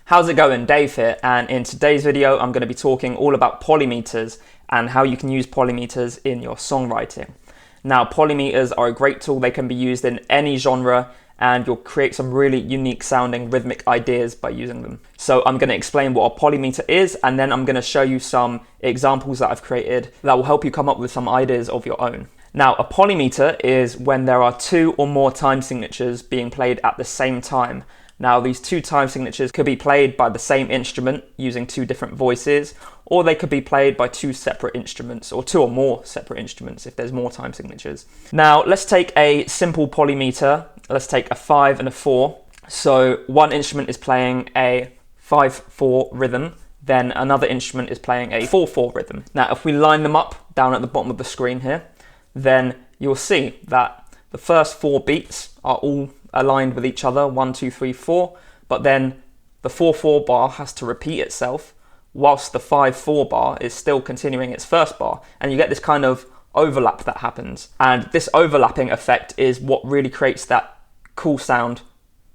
How's it going? Dave here, and in today's video I'm going to be talking all about polymeters and how you can use polymeters in your songwriting. Now, polymeters are a great tool. They can be used in any genre and you'll create some really unique sounding rhythmic ideas by using them. So I'm going to explain what a polymeter is, and then I'm going to show you some examples that I've created that will help you come up with some ideas of your own. Now, a polymeter is when there are two or more time signatures being played at the same time. Now, these two time signatures could be played by the same instrument using two different voices, or they could be played by two separate instruments, or two or more separate instruments if there's more time signatures. Now, let's take a simple polymeter. Let's take a 5 and a 4. So one instrument is playing a 5/4 rhythm, then another instrument is playing a 4/4 rhythm. Now, if we line them up down at the bottom of the screen here, then you'll see that the first 4 beats are all aligned with each other, 1, 2, 3, 4, but then the 4/4 bar has to repeat itself whilst the 5/4 bar is still continuing its first bar, and you get this kind of overlap that happens. And this overlapping effect is what really creates that cool sound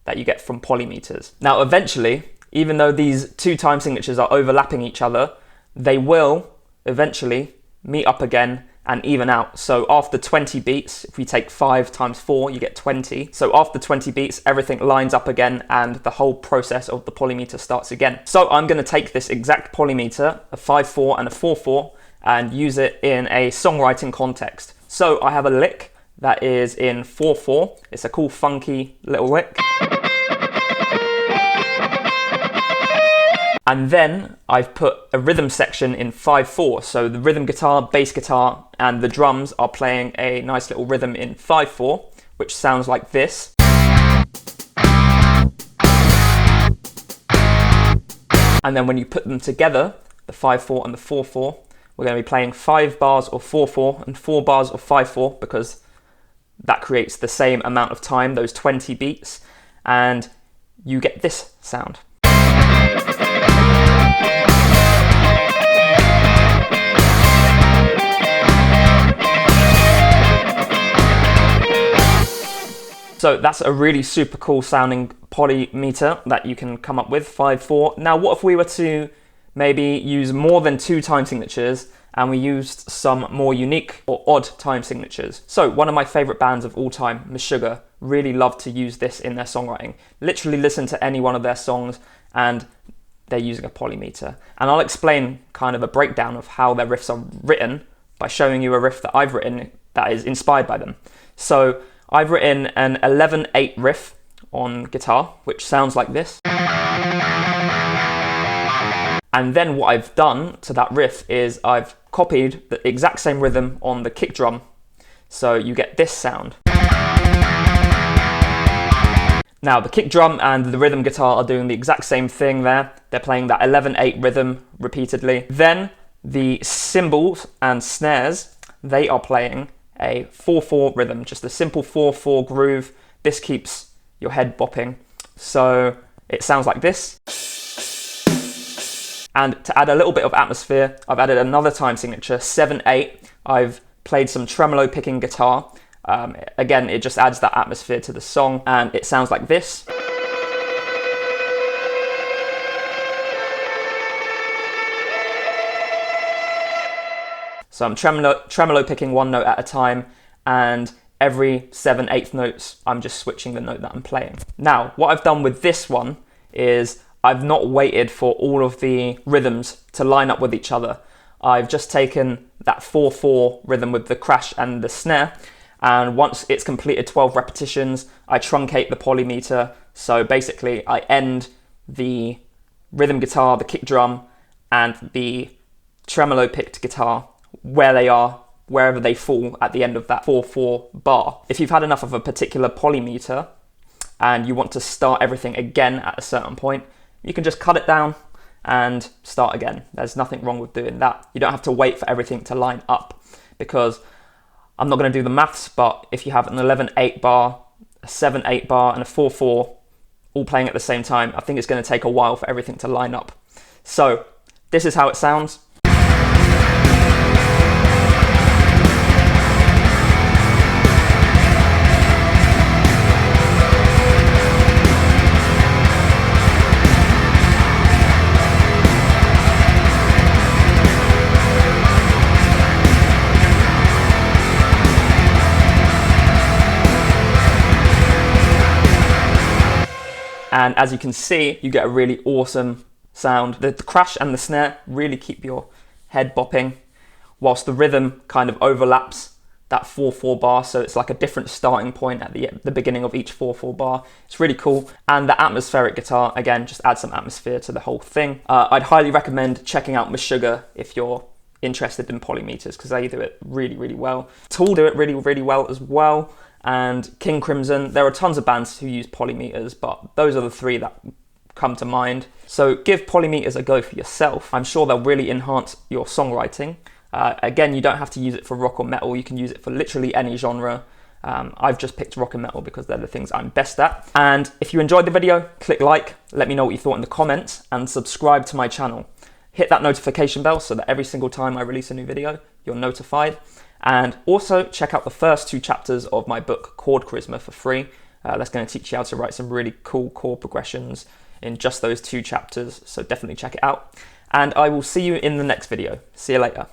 that you get from polymeters. Now, eventually, even though these two time signatures are overlapping each other, they will eventually meet up again and even out. So after 20 beats, if we take 5 times 4, you get 20. So after 20 beats, everything lines up again and the whole process of the polymeter starts again. So I'm going to take this exact polymeter, a 5/4 and a 4/4, and use it in a songwriting context. So I have a lick that is in 4/4. It's a cool funky little lick. And then I've put a rhythm section in 5/4. So the rhythm guitar, bass guitar, and the drums are playing a nice little rhythm in 5/4, which sounds like this. And then when you put them together, the 5/4 and the 4/4, we're going to be playing 5 bars of 4/4 and 4 bars of 5/4, because that creates the same amount of time, those 20 beats, and you get this sound. So that's a really super cool sounding polymeter that you can come up with, 5/4. Now, what if we were to maybe use more than 2 time signatures and we used some more unique or odd time signatures? So one of my favorite bands of all time, Meshuggah, really love to use this in their songwriting. Literally listen to any one of their songs and they're using a polymeter. And I'll explain kind of a breakdown of how their riffs are written by showing you a riff that I've written that is inspired by them. So I've written an 11/8 riff on guitar, which sounds like this. And then what I've done to that riff is I've copied the exact same rhythm on the kick drum. So you get this sound. Now, the kick drum and the rhythm guitar are doing the exact same thing there. They're playing that 11/8 rhythm repeatedly. Then the cymbals and snares, they are playing a 4/4 rhythm, just a simple 4/4 groove. This keeps your head bopping. So it sounds like this. And to add a little bit of atmosphere, I've added another time signature, 7/8. I've played some tremolo picking guitar. Again, it just adds that atmosphere to the song, and it sounds like this. So I'm tremolo picking one note at a time, and every 7/8 notes, I'm just switching the note that I'm playing. Now, what I've done with this one is I've not waited for all of the rhythms to line up with each other. I've just taken that 4/4 rhythm with the crash and the snare, and once it's completed 12 repetitions, I truncate the polymeter. So basically, I end the rhythm guitar, the kick drum, and the tremolo picked guitar where they are, wherever they fall at the end of that 4/4 bar. If you've had enough of a particular polymeter and you want to start everything again at a certain point, you can just cut it down and start again. There's nothing wrong with doing that. You don't have to wait for everything to line up, because I'm not going to do the maths, but if you have an 11/8 bar, a 7/8 bar, and a 4/4 all playing at the same time, I think it's going to take a while for everything to line up. So this is how it sounds. And as you can see, you get a really awesome sound. The crash and the snare really keep your head bopping, whilst the rhythm kind of overlaps that 4/4 bar, so it's like a different starting point at the beginning of each 4/4 bar. It's really cool. And the atmospheric guitar, again, just adds some atmosphere to the whole thing. I'd highly recommend checking out Meshuggah if you're interested in polymeters, because they do it really, really well. Tool do it really, really well as well. And King Crimson, there are tons of bands who use polymeters, but those are the three that come to mind. So give polymeters a go for yourself. I'm sure they'll really enhance your songwriting. Again, you don't have to use it for rock or metal. You can use it for literally any genre. I've just picked rock and metal because they're the things I'm best at. And if you enjoyed the video, click like, let me know what you thought in the comments, and subscribe to my channel. Hit that notification bell so that every single time I release a new video, you're notified. And also check out the first 2 chapters of my book, Chord Charisma, for free. That's going to teach you how to write some really cool chord progressions in just those 2 chapters. So definitely check it out. And I will see you in the next video. See you later.